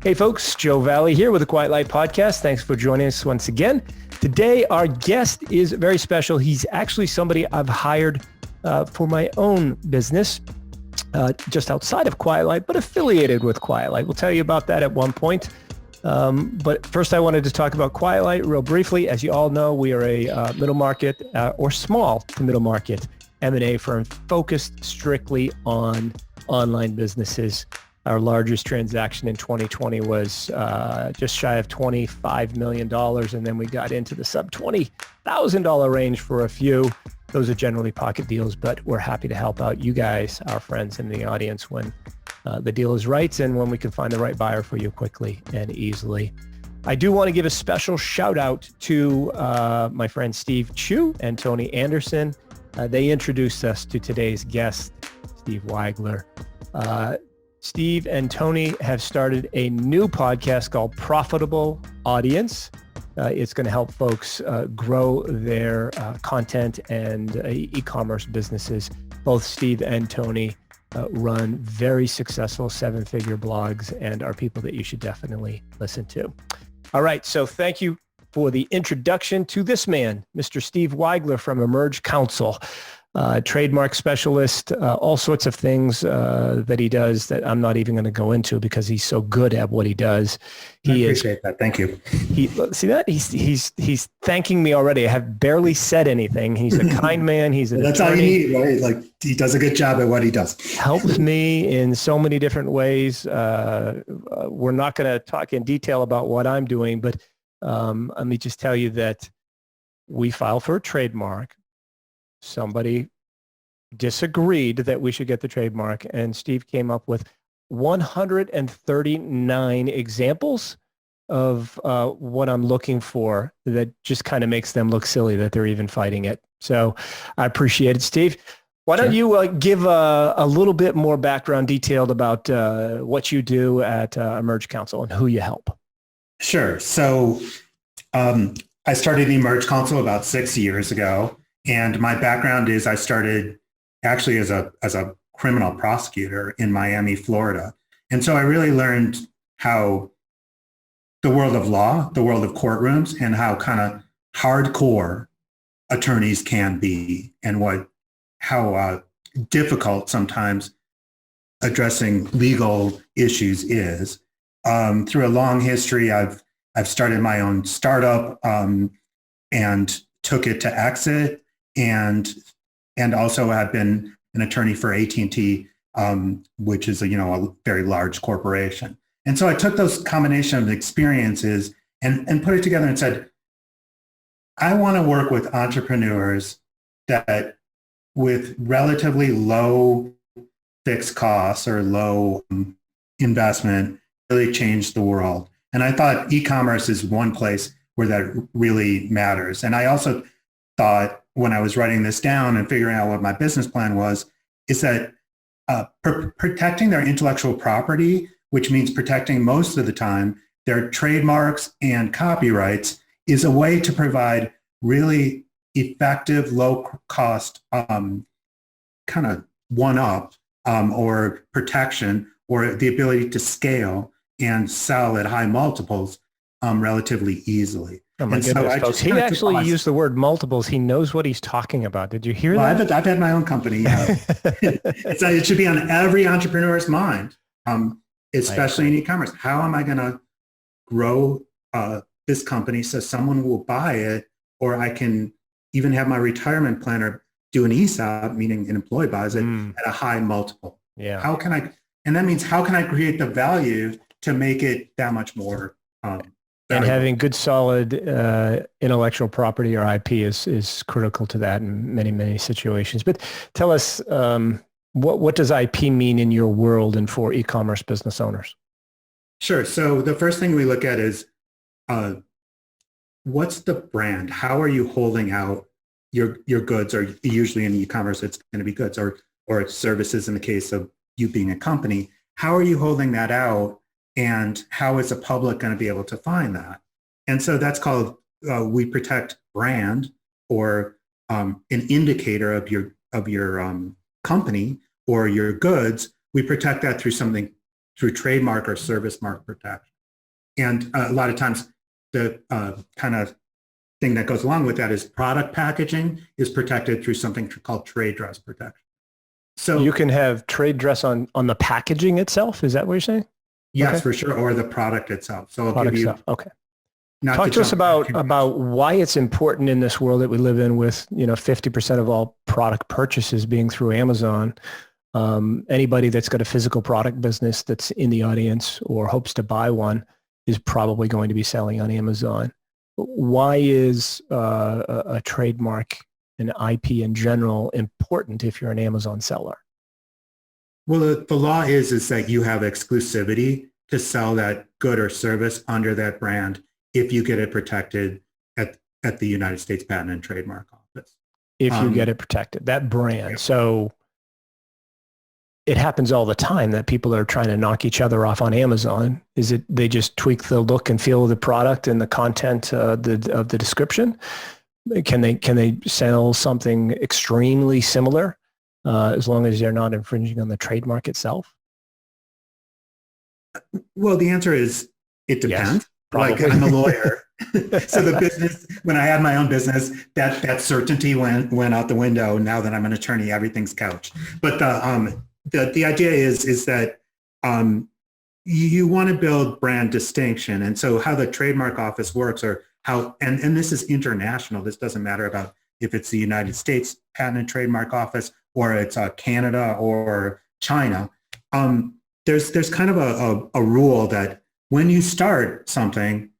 Hey folks, Joe Valley here with the Quiet Light Podcast. Thanks for joining us once again. Today, our guest is very special. He's actually somebody I've hired for my own business, just outside of Quiet Light, but affiliated with Quiet Light. We'll tell you about that at one point. But first, I wanted to talk about Quiet Light real briefly. As you all know, we are a middle market or small to middle market M&A firm focused strictly on online businesses. Our largest transaction in 2020 was just shy of $25 million. And then we got into the sub $20,000 range for a few. Those are generally pocket deals, but we're happy to help out you guys, our friends in the audience, when the deal is right and when we can find the right buyer for you quickly and easily. I do want to give a special shout out to my friends Steve Chu and Tony Anderson. They introduced us to today's guest, Steve Weigler. Steve and Tony have started a new podcast called Profitable Audience. It's going to help folks grow their content and e-commerce businesses. Both Steve and Tony run very successful seven-figure blogs and are people that you should definitely listen to. All right, so thank you for the introduction to this man, Mr. Steve Weigler from EmergeCounsel. Trademark specialist, all sorts of things that he does that I'm not even going to go into because he's so good at what he does. I appreciate that. Thank you. See that? He's thanking me already. I have barely said anything. He's a kind man. He's an That's attorney. all you need, right? Like, he does a good job at what he does. Helps me in so many different ways. We're not going to talk in detail about what I'm doing, but let me just tell you that we filed for a trademark. Somebody disagreed that we should get the trademark, and Steve came up with 139 examples of what I'm looking for that just kind of makes them look silly that they're even fighting it. So I appreciate it, Steve. Why don't you give a little bit more background detailed about what you do at EmergeCounsel and who you help? Sure. So I started EmergeCounsel about 6 years ago. And my background is I started actually as a criminal prosecutor in Miami, Florida. And so I really learned how the world of law, the world of courtrooms, and how kind of hardcore attorneys can be and how difficult sometimes addressing legal issues is. Through a long history, I've started my own startup and took it to exit. And also have been an attorney for AT&T, which is a very large corporation. And so I took those combination of experiences and put it together and said, I want to work with entrepreneurs that with relatively low fixed costs or low investment really change the world. And I thought e-commerce is one place where that really matters. And I also thought, when I was writing this down and figuring out what my business plan was, is that protecting their intellectual property, which means protecting most of the time their trademarks and copyrights, is a way to provide really effective, low-cost kind of one-up or protection or the ability to scale and sell at high multiples relatively easily. Oh my goodness, folks. He actually used the word multiples. He knows what he's talking about. Did you hear that? I've had my own company. It should be on every entrepreneur's mind, especially in e-commerce. How am I going to grow this company so someone will buy it, or I can even have my retirement planner do an ESOP, meaning an employee buys it at a high multiple. Yeah. And that means how can I create the value to make it that much more and having good, solid intellectual property or IP is critical to that in many, many situations. But tell us, what does IP mean in your world and for e-commerce business owners? Sure. So the first thing we look at is what's the brand? How are you holding out your goods? Or usually in e-commerce, it's going to be goods or services in the case of you being a company. How are you holding that out? And how is the public going to be able to find that? And so that's called, we protect brand or an indicator of your company or your goods. We protect that through trademark or service mark protection. And a lot of times the kind of thing that goes along with that is product packaging is protected through something called trade dress protection. So you can have trade dress on the packaging itself. Is that what you're saying? yes, Okay. for sure, or the product itself. So I'll Product give you. stuff. Okay. Not Talk to us jump about why it's important in this world that we live in with, 50% of all product purchases being through Amazon. Anybody that's got a physical product business that's in the audience or hopes to buy one is probably going to be selling on Amazon. Why is a trademark and IP in general important if you're an Amazon seller? Well, the law is that you have exclusivity to sell that good or service under that brand if you get it protected at the United States Patent and Trademark Office. If you get it protected, that brand. Yeah. So it happens all the time that people are trying to knock each other off on Amazon. Is it they just tweak the look and feel of the product and the content of the description? Can they sell something extremely similar as long as they're not infringing on the trademark itself? Well, the answer is it depends. Yes, probably. Like I'm a lawyer. So the business, when I had my own business, that certainty went out the window. Now that I'm an attorney, everything's couched. But the idea is that you want to build brand distinction. And so how the trademark office works or how, and this is international. This doesn't matter about if it's the United States Patent and Trademark Office or it's Canada or China. There's kind of a rule that when you start something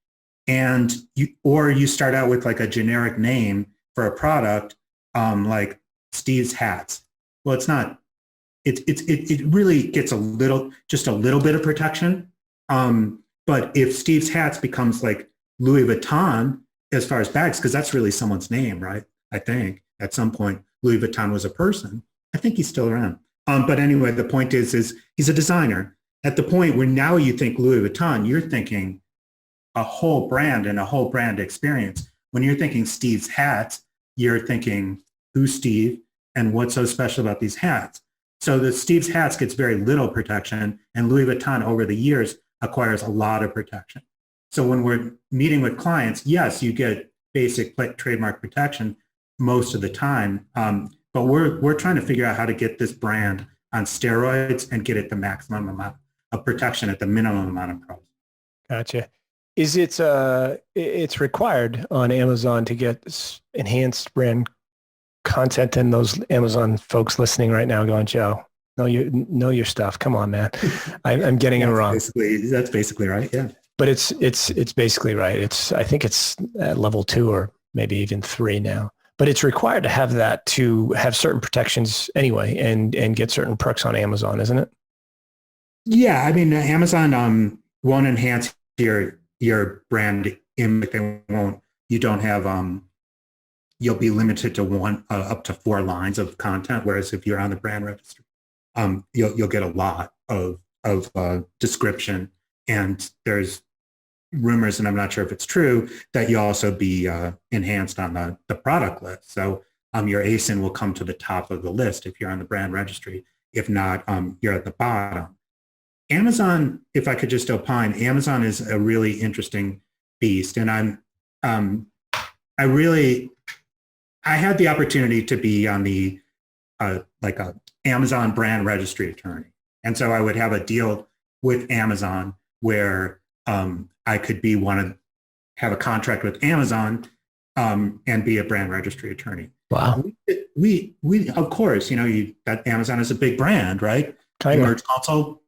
and you start out with like a generic name for a product, like Steve's hats. Well, it's not. It really gets just a little bit of protection. But if Steve's hats becomes like Louis Vuitton as far as bags, because that's really someone's name, right? I think at some point Louis Vuitton was a person. I think he's still around. But anyway, the point is he's a designer. At the point where now you think Louis Vuitton, you're thinking a whole brand and a whole brand experience. When you're thinking Steve's hats, you're thinking who's Steve and what's so special about these hats. So the Steve's hats gets very little protection, and Louis Vuitton over the years acquires a lot of protection. So when we're meeting with clients, yes, you get basic trademark protection most of the time, but we're trying to figure out how to get this brand on steroids and get it the maximum amount of protection at the minimum amount of price. Gotcha. Is it it's required on Amazon to get enhanced brand content, and those Amazon folks listening right now going, Joe, know your stuff. Come on, man. I'm getting it wrong. That's basically right. Yeah. But it's basically right. I think it's at level 2 or maybe even 3 now. But it's required to have that to have certain protections anyway and get certain perks on Amazon, isn't it? Yeah, I mean, Amazon won't enhance your brand image. They won't. You don't have. You'll be limited to up to 4 lines of content. Whereas if you're on the brand registry, you'll get a lot of description. And there's rumors, and I'm not sure if it's true, that you'll also be enhanced on the product list. So your ASIN will come to the top of the list if you're on the brand registry. If not, you're at the bottom. Amazon, if I could just opine, Amazon is a really interesting beast. And I had the opportunity to be on the like a Amazon brand registry attorney. And so I would have a deal with Amazon where I could have a contract with Amazon and be a brand registry attorney. Wow. We of course, that Amazon is a big brand, right? EmergeCounsel,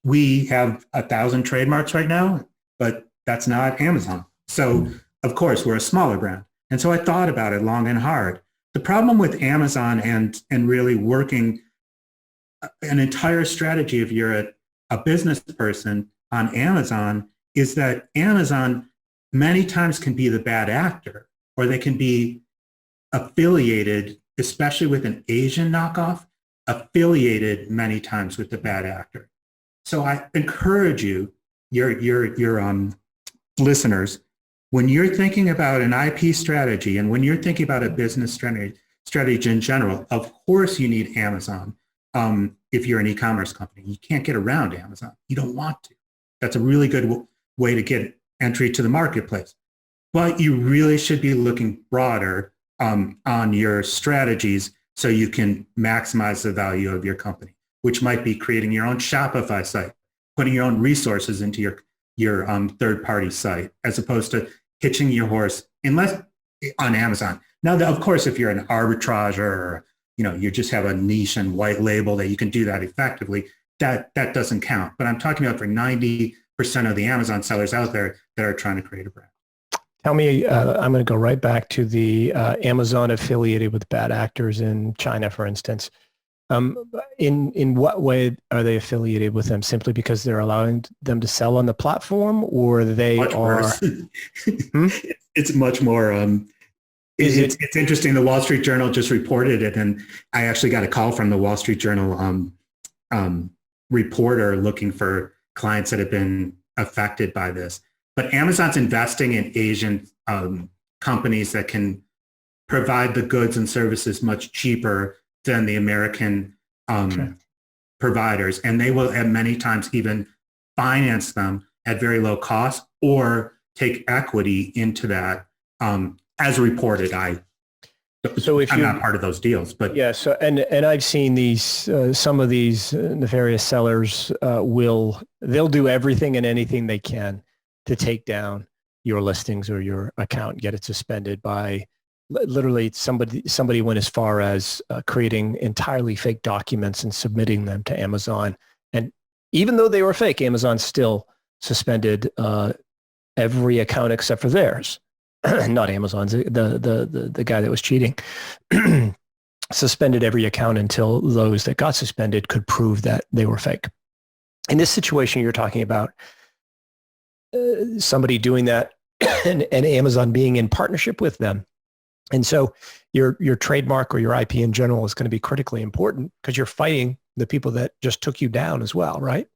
we have 1,000 trademarks right now, but that's not Amazon. So of course, we're a smaller brand. And so I thought about it long and hard. The problem with Amazon and really working an entire strategy if you're a business person on Amazon is that Amazon many times can be the bad actor, or they can be affiliated, especially with an Asian knockoff, affiliated many times with the bad actor. So I encourage you, your listeners, when you're thinking about an IP strategy and when you're thinking about a business strategy in general, of course you need Amazon. If you're an e-commerce company, you can't get around Amazon. You don't want to. That's a really good way to get entry to the marketplace. But you really should be looking broader on your strategies so you can maximize the value of your company, which might be creating your own Shopify site, putting your own resources into your third-party site, as opposed to hitching your horse unless on Amazon. Now, of course, if you're an arbitrager or you just have a niche and white label that you can do that effectively, that doesn't count. But I'm talking about for 90% of the Amazon sellers out there that are trying to create a brand. Tell me, I'm going to go right back to the Amazon affiliated with bad actors in China, for instance. In what way are they affiliated with them? Simply because they're allowing them to sell on the platform, or they much are? Worse. It's much more. It's interesting. The Wall Street Journal just reported it, and I actually got a call from the Wall Street Journal reporter looking for clients that have been affected by this. But Amazon's investing in Asian companies that can provide the goods and services much cheaper than the American providers. And they will at many times even finance them at very low cost or take equity into that as reported. I'm not part of those deals, but yeah. So, and I've seen these, some of these nefarious sellers they'll do everything and anything they can to take down your listings or your account, get it suspended by literally somebody went as far as creating entirely fake documents and submitting them to Amazon. And even though they were fake, Amazon still suspended every account except for theirs. Not Amazon's, the guy that was cheating. Suspended every account until those that got suspended could prove that they were fake. In this situation you're talking about, somebody doing that and Amazon being in partnership with them. And so your trademark or your IP in general is going to be critically important because you're fighting the people that just took you down as well, right?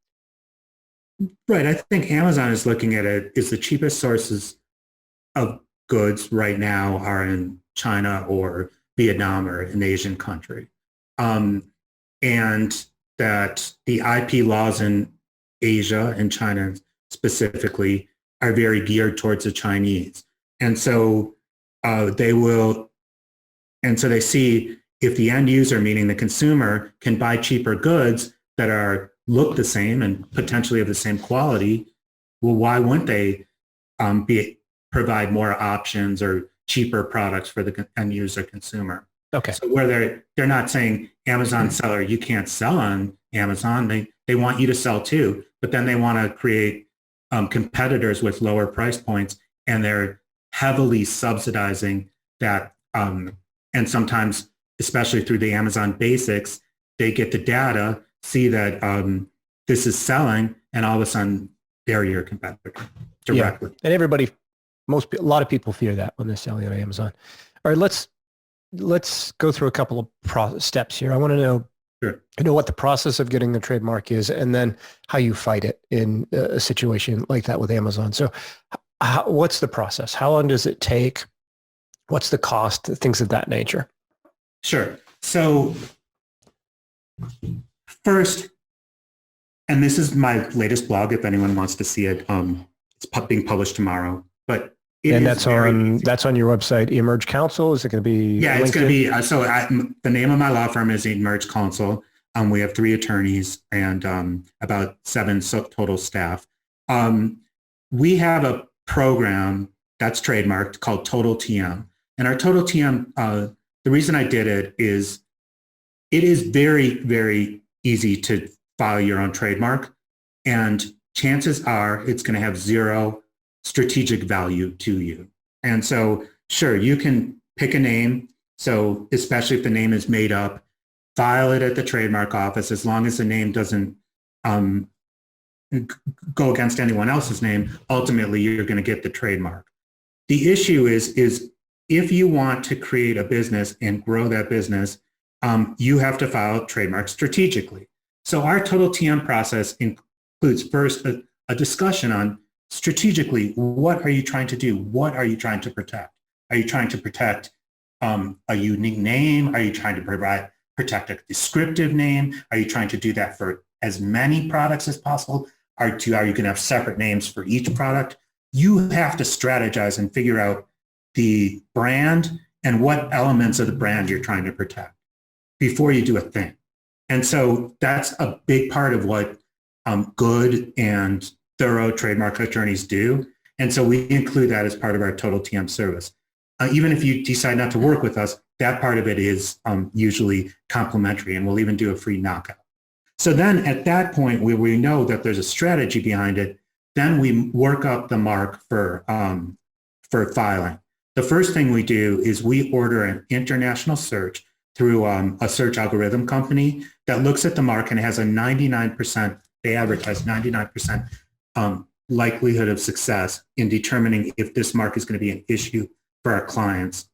Right. I think Amazon is looking at it as the cheapest sources of goods right now are in China or Vietnam or an Asian country. And that the IP laws in Asia and China specifically are very geared towards the Chinese. And so they see if the end user, meaning the consumer, can buy cheaper goods that look the same and potentially of the same quality, well, why wouldn't they provide more options or cheaper products for the end user consumer? Okay. So where they're not saying Amazon seller, you can't sell on Amazon. They want you to sell too, but then they want to create competitors with lower price points, and they're heavily subsidizing that. And sometimes, especially through the Amazon basics, they get the data, see that this is selling, and all of a sudden they're your competitor directly. Yeah. And a lot of people fear that when they're selling on Amazon. All right, let's go through a couple of steps here. I want to know, Sure. What the process of getting the trademark is, and then how you fight it in a situation like that with Amazon. So what's the process? How long does it take? What's the cost? Things of that nature. Sure. So first, and this is my latest blog, if anyone wants to see it, it's being published tomorrow, but that's on your website, EmergeCounsel. Is it going to be? Yeah, it's going to be. The name of my law firm is EmergeCounsel. We have 3 attorneys and about 7 total staff. We have a program that's trademarked called TotalTM. And our TotalTM, the reason I did it is very, very easy to file your own trademark. And chances are it's going to have zero strategic value to you. And so, sure, you can pick a name. So especially if the name is made up, file it at the trademark office as long as the name doesn't go against anyone else's name. Ultimately, you're going to get the trademark. The issue is if you want to create a business and grow that business, you have to file trademarks strategically. So our TotalTM process includes first a discussion on strategically, what are you trying to do? What are you trying to protect? Are you trying to protect a unique name? Are you trying to protect a descriptive name? Are you trying to do that for as many products as possible? Are you going to have separate names for each product? You have to strategize and figure out the brand and what elements of the brand you're trying to protect before you do a thing. And so that's a big part of what good and thorough trademark attorneys do. And so we include that as part of our TotalTM service. Even if you decide not to work with us, that part of it is usually complimentary, and we'll even do a free knockout. So then at that point where we know that there's a strategy behind it, then we work up the mark for filing. The first thing we do is we order an international search through a search algorithm company that looks at the mark and has a 99%, they advertise 99% likelihood of success in determining if this mark is going to be an issue for our clients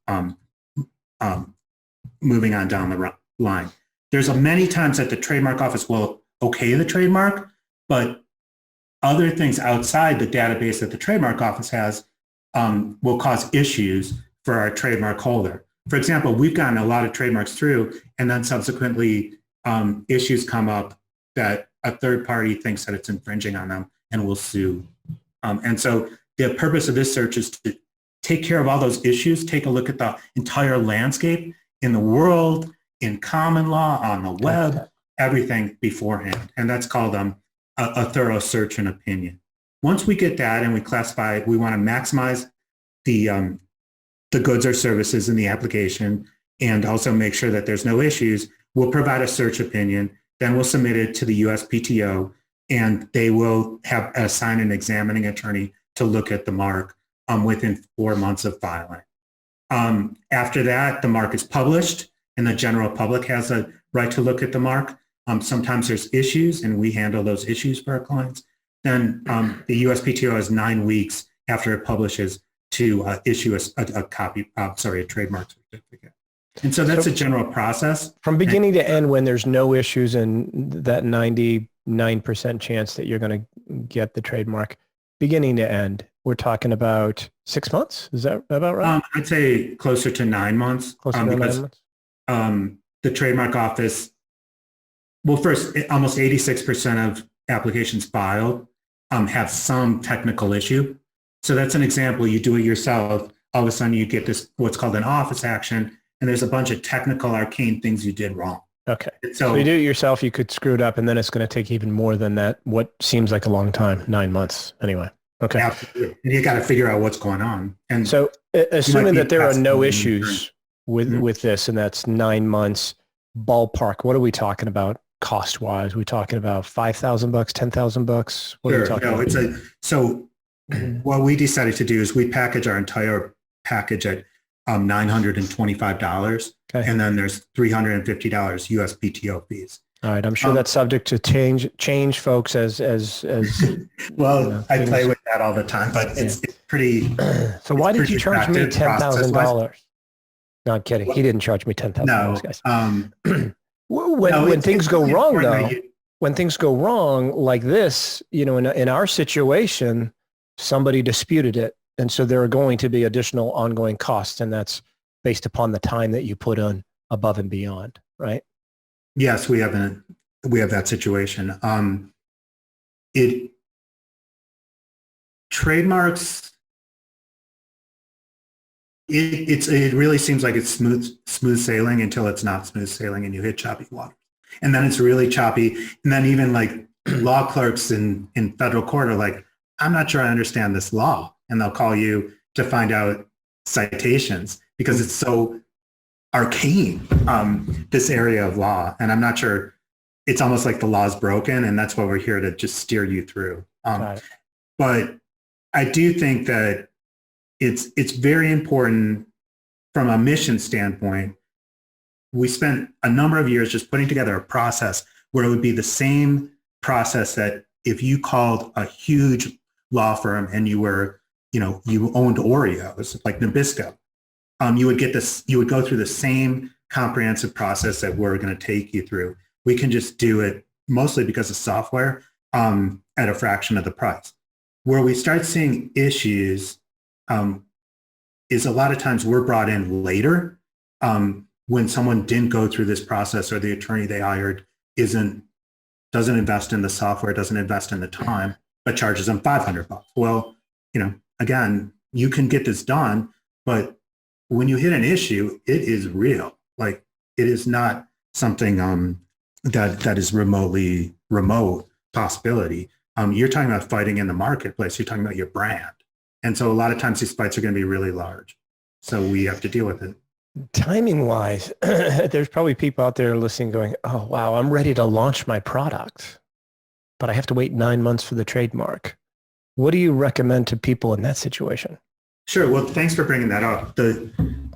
moving on down the line. There's many times that the trademark office will okay the trademark, but other things outside the database that the trademark office has will cause issues for our trademark holder. For example, we've gotten a lot of trademarks through, and then subsequently issues come up that a third party thinks that it's infringing on them and will sue. And so the purpose of this search is to take care of all those issues, take a look at the entire landscape in the world, in common law, on the web, everything beforehand. And that's called a thorough search and opinion. Once we get that and we classify it, we want to maximize the goods or services in the application and also make sure that there's no issues. We'll provide a search opinion, then we'll submit it to the USPTO, and they will assign an examining attorney to look at the mark within 4 months of filing. After that, the mark is published, and the general public has a right to look at the mark. Sometimes there's issues, and we handle those issues for our clients. Then the USPTO has 9 weeks after it publishes to issue a trademark certificate. And so that's a general process. From beginning to end, when there's no issues and that 99% chance that you're going to get the trademark, beginning to end, we're talking about 6 months. Is that about right? I'd say closer to 9 months. Closer to 9 months? The trademark office, well, first, almost 86% of applications filed have some technical issue. So that's an example. You do it yourself. All of a sudden, you get this, what's called an office action, and there's a bunch of technical, arcane things you did wrong. Okay. So you do it yourself, you could screw it up, and then it's going to take even more than that, what seems like a long time, 9 months anyway. Okay. Absolutely. And you got to figure out what's going on. And so assuming that there are no issues with this, and that's 9 months, ballpark, what are we talking about cost-wise? Are we talking about $5,000, $10,000? What are we talking about? So what we decided to do is we package our entire package at $925, okay. And then there's $350 USPTO fees. All right, I'm sure that's subject to change, folks. As well, I play with that all the time, but it's pretty. So why did you charge me $10,000? No, I'm kidding. He didn't charge me $10,000, guys. When things go wrong, though, when things go wrong like this, in our situation, somebody disputed it. And so there are going to be additional ongoing costs, and that's based upon the time that you put on above and beyond, right? Yes, we have that situation. Trademarks. It really seems like it's smooth sailing until it's not smooth sailing, and you hit choppy water, and then it's really choppy, and then even like law clerks in federal court are like, I'm not sure I understand this law. And they'll call you to find out citations because it's so arcane, this area of law. And I'm not sure, it's almost like the law's broken, and that's why we're here to just steer you through. But I do think that it's very important from a mission standpoint. We spent a number of years just putting together a process where it would be the same process that if you called a huge law firm and you owned Oreos like Nabisco, you would go through the same comprehensive process that we're going to take you through. We can just do it mostly because of software at a fraction of the price. Where we start seeing issues is a lot of times we're brought in later when someone didn't go through this process or the attorney they hired isn't doesn't invest in the software, doesn't invest in the time, but charges them $500. Well, again, you can get this done, but when you hit an issue, it is real. Like, it is not something that is remotely remote possibility. You're talking about fighting in the marketplace. You're talking about your brand. And so a lot of times these fights are going to be really large. So we have to deal with it. Timing wise, there's probably people out there listening going, oh, wow, I'm ready to launch my product, but I have to wait 9 months for the trademark. What do you recommend to people in that situation? Sure. Well, thanks for bringing that up.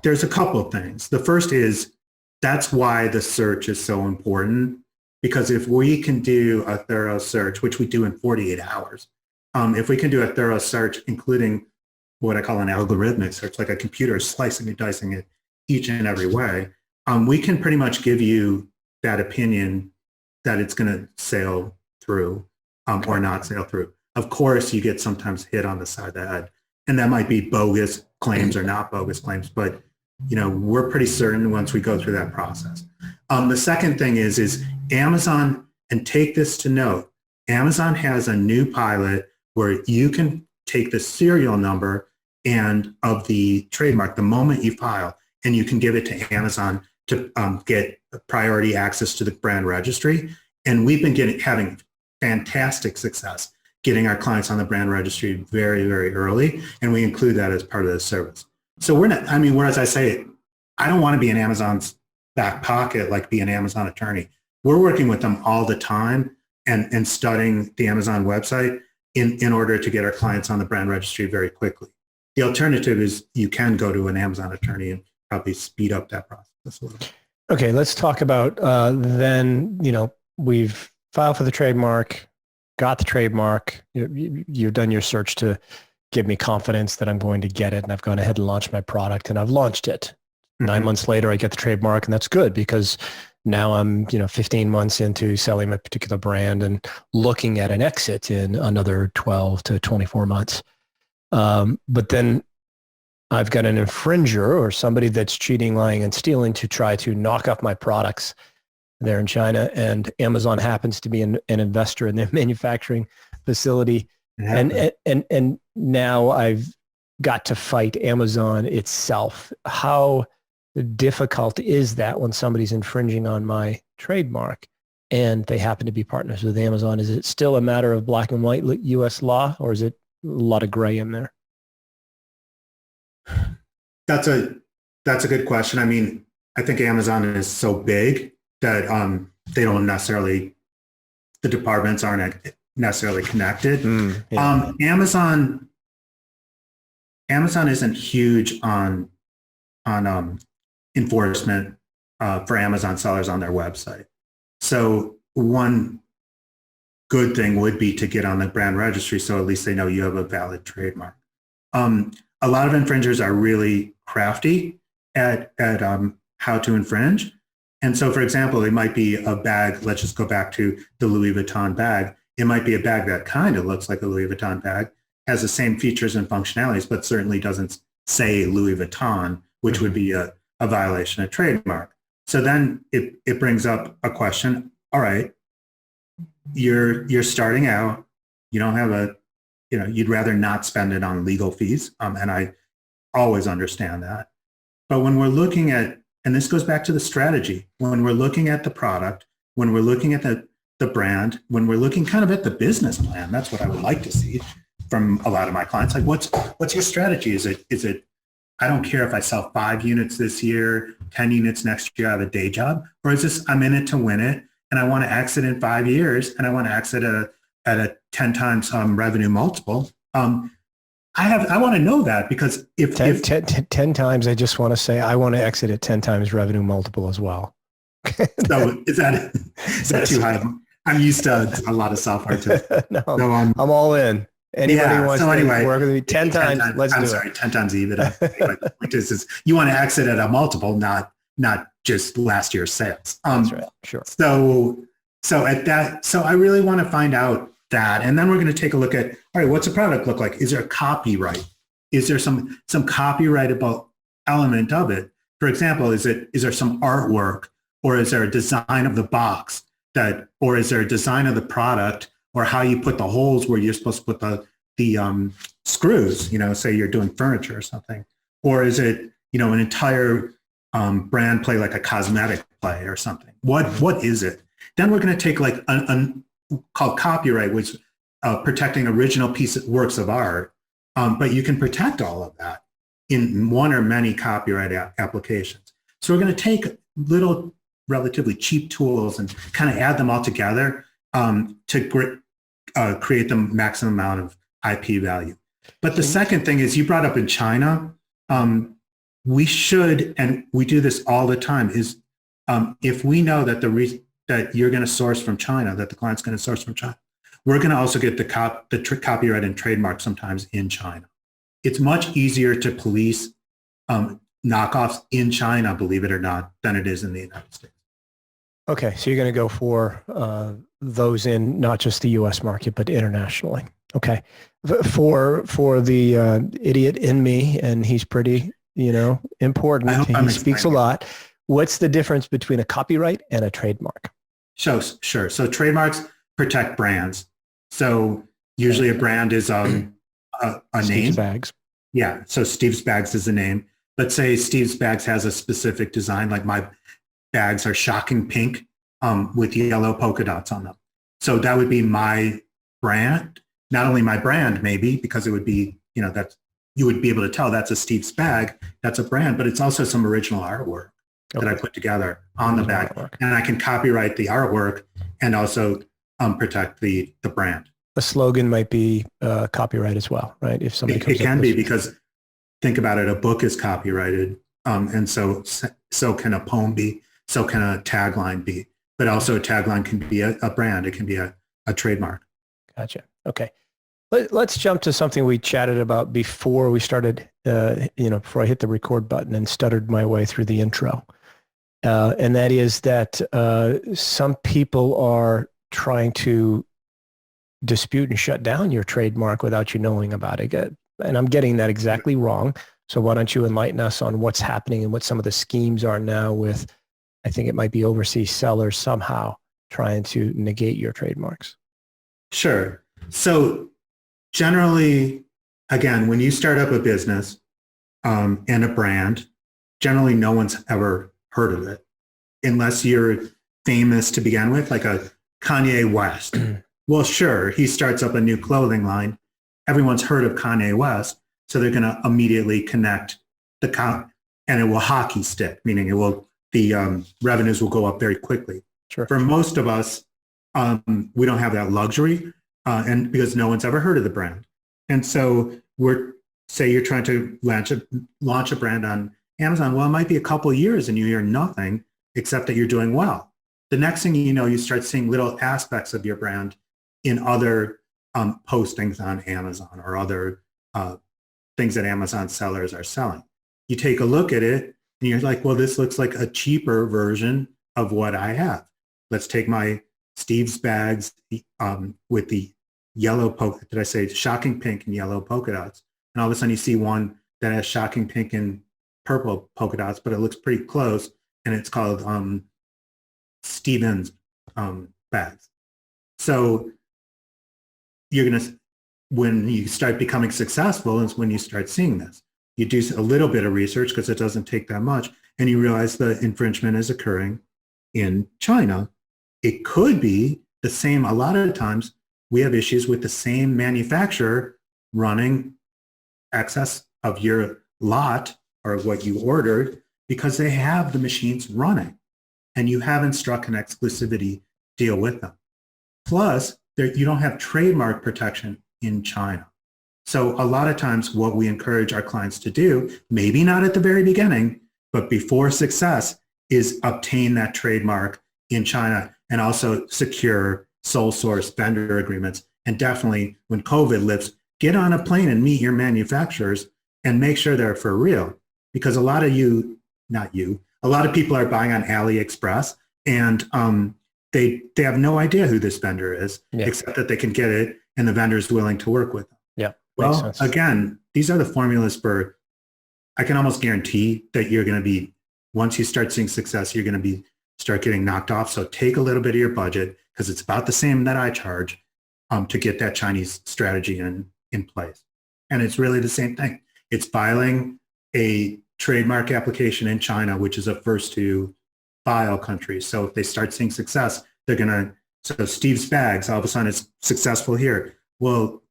There's a couple of things. The first is, that's why the search is so important, because if we can do a thorough search, which we do in 48 hours, if we can do a thorough search, including what I call an algorithmic search, like a computer slicing and dicing it each and every way, we can pretty much give you that opinion that it's going to sail through or not sail through. Of course, you get sometimes hit on the side of the head, and that might be bogus claims or not bogus claims, but we're pretty certain once we go through that process. The second thing is Amazon, and take this to note, Amazon has a new pilot where you can take the serial number and of the trademark the moment you file, and you can give it to Amazon to get priority access to the brand registry. And we've been having fantastic success getting our clients on the brand registry very, very early, and we include that as part of the service. So whereas I say, I don't want to be in Amazon's back pocket, like be an Amazon attorney. We're working with them all the time and studying the Amazon website in order to get our clients on the brand registry very quickly. The alternative is you can go to an Amazon attorney and probably speed up that process a little. Okay, let's talk about then, we've filed for the trademark, got the trademark. You've done your search to give me confidence that I'm going to get it, and I've gone ahead and launched my product, and I've launched it. 9 months later, I get the trademark, and that's good because now I'm 15 months into selling my particular brand and looking at an exit in another 12 to 24 months. But then I've got an infringer or somebody that's cheating, lying, and stealing to try to knock off my products there in China, and Amazon happens to be an investor in their manufacturing facility. Yeah. And now I've got to fight Amazon itself. How difficult is that when somebody's infringing on my trademark and they happen to be partners with Amazon? Is it still a matter of black and white US law, or is it a lot of gray in there? That's a good question. I mean, I think Amazon is so big that they don't necessarily, the departments aren't necessarily connected. Yeah. Amazon isn't huge on enforcement for Amazon sellers on their website. So one good thing would be to get on the brand registry, so at least they know you have a valid trademark. A lot of infringers are really crafty at how to infringe. And so, for example, it might be a bag. Let's just go back to the Louis Vuitton bag. It might be a bag that kind of looks like a Louis Vuitton bag, has the same features and functionalities, but certainly doesn't say Louis Vuitton, which would be a violation of trademark. So then it brings up a question. All right, you're starting out. You don't have you'd rather not spend it on legal fees. And I always understand that. But when we're looking at, and this goes back to the strategy, when we're looking at the product, when we're looking at the brand, when we're looking kind of at the business plan, that's what I would like to see from a lot of my clients. Like, what's your strategy? Is it, I don't care if I sell 5 units this year, 10 units next year, I have a day job, or is this, I'm in it to win it, and I want to exit in 5 years, and I want to exit at a 10 times revenue multiple. I want to know that, because if 10 times, I just want to say I want to exit at 10 times revenue multiple as well. So is that too high? I'm used to a lot of software too. No, so I'm all in. Anybody wants to work with me 10 times, let's do it. 10 times EBITDA. Anyway, the point is you want to exit at a multiple, not just last year's sales. That's right. Sure. So I really want to find out that, and then we're going to take a look at, all right, what's the product look like? Is there a copyright? Is there some copyrightable element of it? For example, is there some artwork, or is there a design of the box or is there a design of the product or how you put the holes where you're supposed to put the screws, say you're doing furniture or something, or is it, an entire brand play, like a cosmetic play or something? What is it? Then we're going to take like called copyright, which protecting original works of art, but you can protect all of that in one or many copyright applications. So we're going to take little relatively cheap tools and kind of add them all together to create the maximum amount of IP value. But the second thing is, you brought up in China, we should, and we do this all the time, is if we know that that you're going to source from China, that the client's going to source from China, we're going to also get the copyright and trademark sometimes in China. It's much easier to police knockoffs in China, believe it or not, than it is in the United States. Okay, so you're going to go for those in not just the U.S. market, but internationally. Okay, for the idiot in me, and he's pretty, important. He speaks a lot. What's the difference between a copyright and a trademark? Sure. So trademarks protect brands. So usually a brand is a name. Steve's Bags. Yeah. So Steve's Bags is a name. Let's say Steve's Bags has a specific design, like my bags are shocking pink with yellow polka dots on them. So that would be my brand. Not only my brand, maybe, because it would be, that's, you would be able to tell that's a Steve's bag, that's a brand, but it's also some original artwork that I put together on the bag. And I can copyright the artwork and also protect the brand. A slogan might be copyright as well, right? If somebody comes it can be, because think about it, a book is copyrighted, and so can a poem be, so can a tagline be, but also a tagline can be a brand, it can be a trademark. Gotcha. Okay. Let's jump to something we chatted about before we started, before I hit the record button and stuttered my way through the intro. And that is that some people are trying to dispute and shut down your trademark without you knowing about it. And I'm getting that exactly wrong. So why don't you enlighten us on what's happening and what some of the schemes are now with, I think it might be overseas sellers somehow trying to negate your trademarks. Sure. So generally, again, when you start up a business and a brand, generally no one's ever heard of it unless you're famous to begin with, like a Kanye West. Well, sure, he starts up a new clothing line. Everyone's heard of Kanye West, so they're going to immediately connect and it will hockey stick, meaning the revenues will go up very quickly. Sure. For most of us, we don't have that luxury, and because no one's ever heard of the brand. And so say you're trying to launch a brand on Amazon. Well, it might be a couple of years and you hear nothing except that you're doing well. The next thing you know, you start seeing little aspects of your brand in other postings on Amazon or other things that Amazon sellers are selling. You take a look at it and you're like, well, this looks like a cheaper version of what I have. Let's take my Steve's Bags with the yellow polka, did I say shocking pink and yellow polka dots? And all of a sudden you see one that has shocking pink and purple polka dots, but it looks pretty close, and it's called Steven's Bags. So when you start becoming successful is when you start seeing this. You do a little bit of research because it doesn't take that much, and you realize the infringement is occurring in China. It could be the same. A lot of times we have issues with the same manufacturer running excess of your lot or what you ordered because they have the machines running and you haven't struck an exclusivity deal with them. Plus, you don't have trademark protection in China. So a lot of times what we encourage our clients to do, maybe not at the very beginning, but before success, is obtain that trademark in China and also secure sole source vendor agreements. And definitely when COVID lifts, get on a plane and meet your manufacturers and make sure they're for real. Because a lot of a lot of people are buying on AliExpress and they have no idea who this vendor is, except that they can get it and the vendor is willing to work with them. Yeah. Well, again, these are the formulas for, I can almost guarantee that you're going to be, once you start seeing success, you're going to be start getting knocked off. So take a little bit of your budget, because it's about the same that I charge, to get that Chinese strategy in place. And it's really the same thing. It's filing a trademark application in China, which is a first to file country. So if they start seeing success, they're going to, so Steve's bags, all of a sudden it's successful here. Well,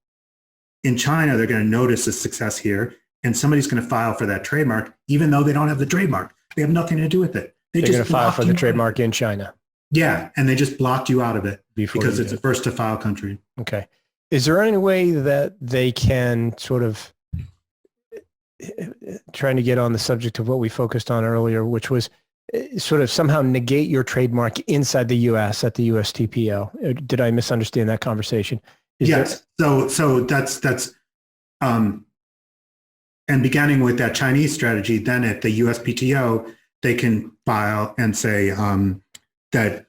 in China, they're going to notice the success here, and somebody's going to file for that trademark, even though they don't have the trademark. They have nothing to do with it. They're going to file for the trademark in China. Yeah, and they just blocked you out of it because it's a first to file country. Okay. Is there any way that they can sort of, trying to get on the subject of what we focused on earlier, which was sort of somehow negate your trademark inside the U.S. at the USTPO? Did I misunderstand that conversation? Yes. So that's and beginning with that Chinese strategy, then at the USPTO, they can file and say that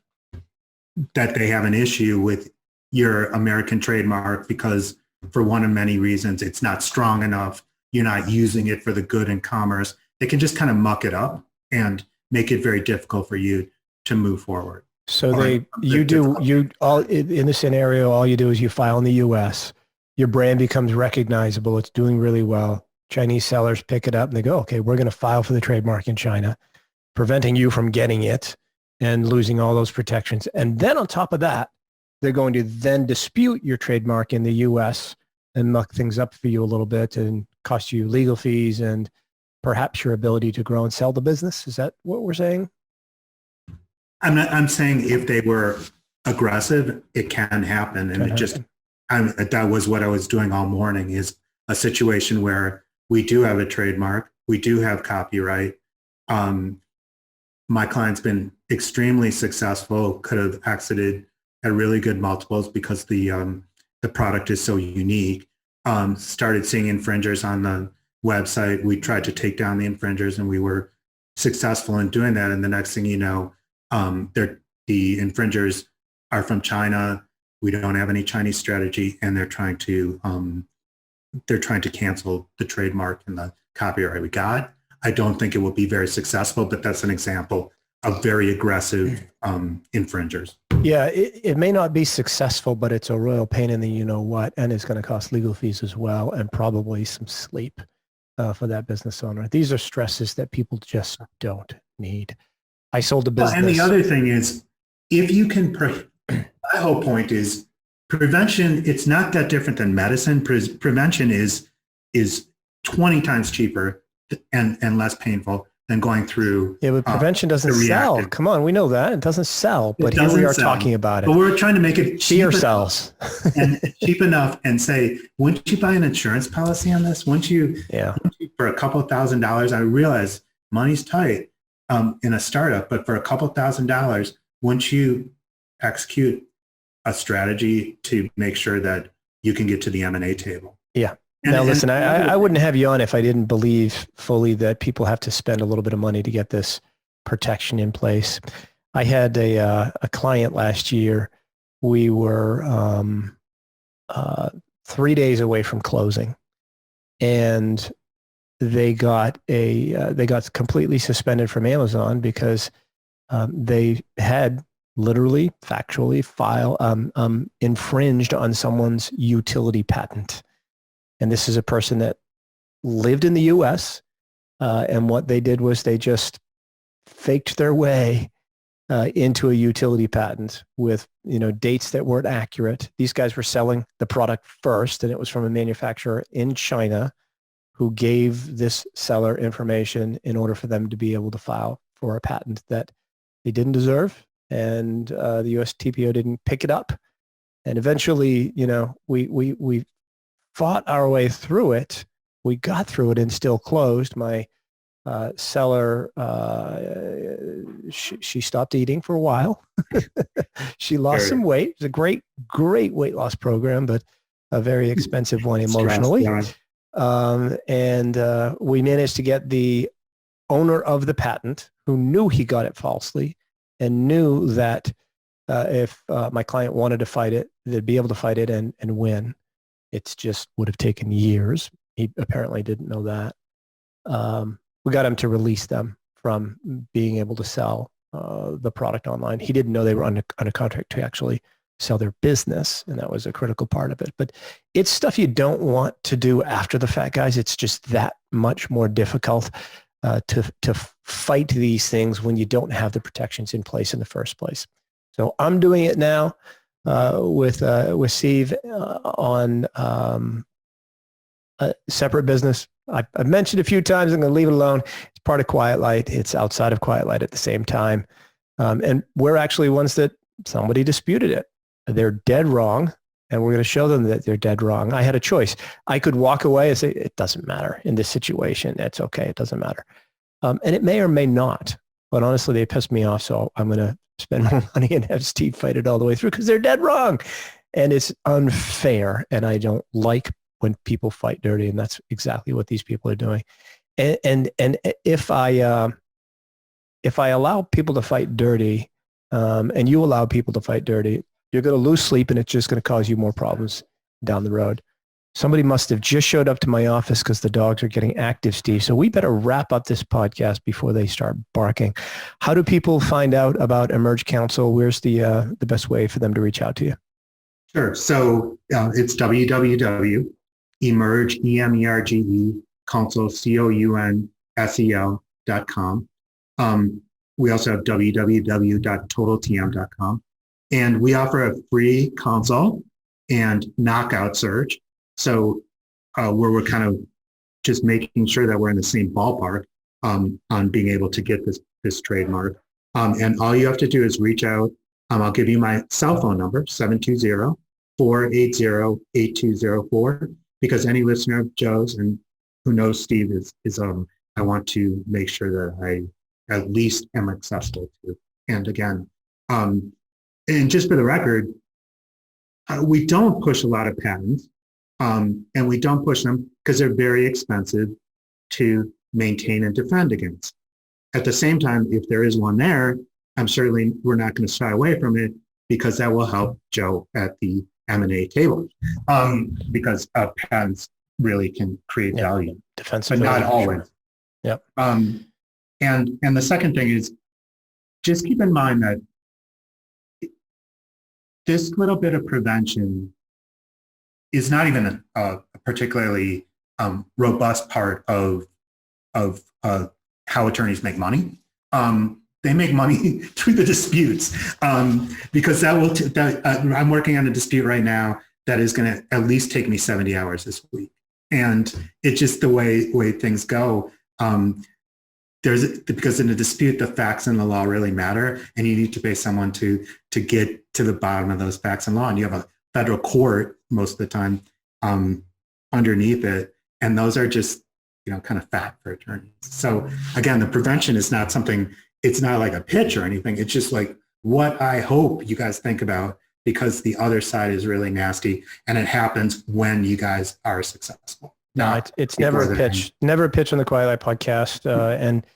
they have an issue with your American trademark because for one of many reasons, it's not strong enough. You're not using it for the good in commerce. They can just kind of muck it up and make it very difficult for you to move forward. So in the scenario, all you do is you file in the U.S. Your brand becomes recognizable. It's doing really well. Chinese sellers pick it up and they go, okay, we're going to file for the trademark in China, preventing you from getting it and losing all those protections. And then on top of that, they're going to then dispute your trademark in the U.S. and muck things up for you a little bit and cost you legal fees and perhaps your ability to grow and sell the business. Is that what we're saying? I'm saying if they were aggressive, it can happen. And that was what I was doing all morning, is a situation where we do have a trademark. We do have copyright. My client's been extremely successful, could have exited at really good multiples because the product is so unique. Started seeing infringers on the website. We tried to take down the infringers and we were successful in doing that. And the next thing you know, the infringers are from China. We don't have any Chinese strategy, and they're trying to cancel the trademark and the copyright we got. I don't think it will be very successful, but that's an example of very aggressive infringers. Yeah, it may not be successful, but it's a royal pain in the you-know-what, and it's going to cost legal fees as well, and probably some sleep for that business owner. These are stresses that people just don't need. I sold a business. Well, and the other thing is, if you can, my whole point is prevention, it's not that different than medicine. Prevention is 20 times cheaper and less painful than going through. Yeah, but prevention doesn't sell. Come on, we know that. It doesn't sell, but here we are talking about it. But we're trying to make it fear sells. And cheap enough and say, wouldn't you buy an insurance policy on this? Wouldn't you, for a couple $1,000s? I realize money's tight in a startup, but for a couple $1,000s, wouldn't you execute a strategy to make sure that you can get to the M&A table? Yeah. Now, listen, I wouldn't have you on if I didn't believe fully that people have to spend a little bit of money to get this protection in place. I had a client last year. We were 3 days away from closing, and they got completely suspended from Amazon because they had literally, factually infringed on someone's utility patent. And this is a person that lived in the U.S. And what they did was they just faked their way into a utility patent with, dates that weren't accurate. These guys were selling the product first, and it was from a manufacturer in China who gave this seller information in order for them to be able to file for a patent that they didn't deserve. And the USTPO didn't pick it up. And eventually, we fought our way through it. We got through it and still closed. My seller, she stopped eating for a while. She lost some weight. It was a great weight loss program, but a very expensive one emotionally. And we managed to get the owner of the patent, who knew he got it falsely and knew that if my client wanted to fight it, they'd be able to fight it and win. It's just would have taken years. He apparently didn't know that. We got him to release them from being able to sell the product online. He didn't know they were under contract to actually sell their business, and that was a critical part of it. But it's stuff you don't want to do after the fact, guys. It's just that much more difficult to fight these things when you don't have the protections in place in the first place. So I'm doing it now with Steve on a separate business. I've mentioned a few times. I'm going to leave it alone. It's part of Quiet Light. It's outside of Quiet Light at the same time. And we're actually ones that somebody disputed it. They're dead wrong. And we're going to show them that they're dead wrong. I had a choice. I could walk away and say, it doesn't matter in this situation. It's okay. It doesn't matter. And it may or may not. But honestly, they pissed me off. So I'm going to spend more money and have Steve fight it all the way through because they're dead wrong. And it's unfair. And I don't like when people fight dirty. And that's exactly what these people are doing. And if I allow people to fight dirty, and you allow people to fight dirty, you're going to lose sleep, and it's just going to cause you more problems down the road. Somebody must have just showed up to my office because the dogs are getting active, Steve. So we better wrap up this podcast before they start barking. How do people find out about EmergeCounsel? Where's the best way for them to reach out to you? Sure. So it's www.emerge, counsel, counsel.com. We also have www.totaltm.com. And we offer a free consult and knockout search. So where we're kind of just making sure that we're in the same ballpark on being able to get this trademark. And all you have to do is reach out. I'll give you my cell phone number, 720-480-8204, because any listener of Joe's and who knows Steve is I want to make sure that I at least am accessible to. And again, and just for the record, we don't push a lot of patents, and we don't push them because they're very expensive to maintain and defend against. At the same time, if there is one there, we're not going to shy away from it because that will help Joe at the M&A table, because patents really can create value, but not always. Yep. And the second thing is just keep in mind that this little bit of prevention is not even a particularly robust part of how attorneys make money. They make money through the disputes, because I'm working on a dispute right now that is going to at least take me 70 hours this week. And it's just the way things go. Because in a dispute, the facts and the law really matter, and you need to pay someone to get to the bottom of those facts and law. And you have a federal court most of the time underneath it, and those are just kind of fat for attorneys. So again, the prevention is not something. It's not like a pitch or anything. It's just like what I hope you guys think about, because the other side is really nasty, and it happens when you guys are successful. No, it's never a pitch. Never a pitch on the Quiet Light podcast. And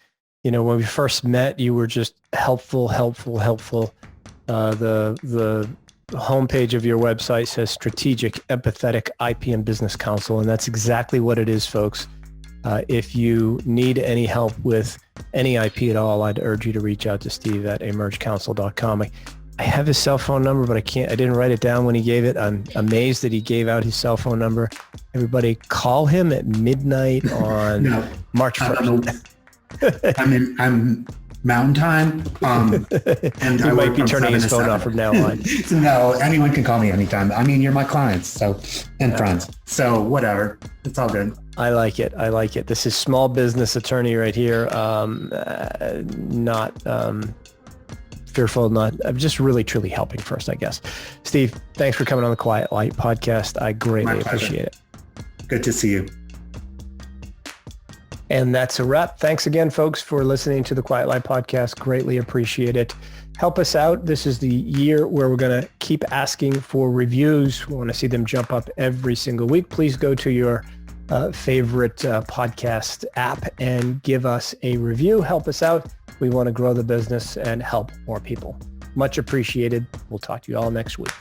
when we first met, you were just helpful. The homepage of your website says strategic, empathetic IP and business counsel, and that's exactly what it is, folks. If you need any help with any IP at all, I'd urge you to reach out to Steve at EmergeCounsel.com. I have his cell phone number, but I didn't write it down when he gave it. I'm amazed that he gave out his cell phone number. Everybody call him at midnight on March 1st. I'm Mountain Time. And he might be turning his phone off from now on. No, anyone can call me anytime. I mean, you're my clients, and friends. So whatever. It's all good. I like it. This is small business attorney right here. Not fearful, I'm just really, truly helping first, I guess. Steve, thanks for coming on the Quiet Light podcast. I greatly appreciate it. Good to see you. And that's a wrap. Thanks again, folks, for listening to the Quiet Light podcast. Greatly appreciate it. Help us out. This is the year where we're going to keep asking for reviews. We want to see them jump up every single week. Please go to your favorite podcast app and give us a review. Help us out. We want to grow the business and help more people. Much appreciated. We'll talk to you all next week.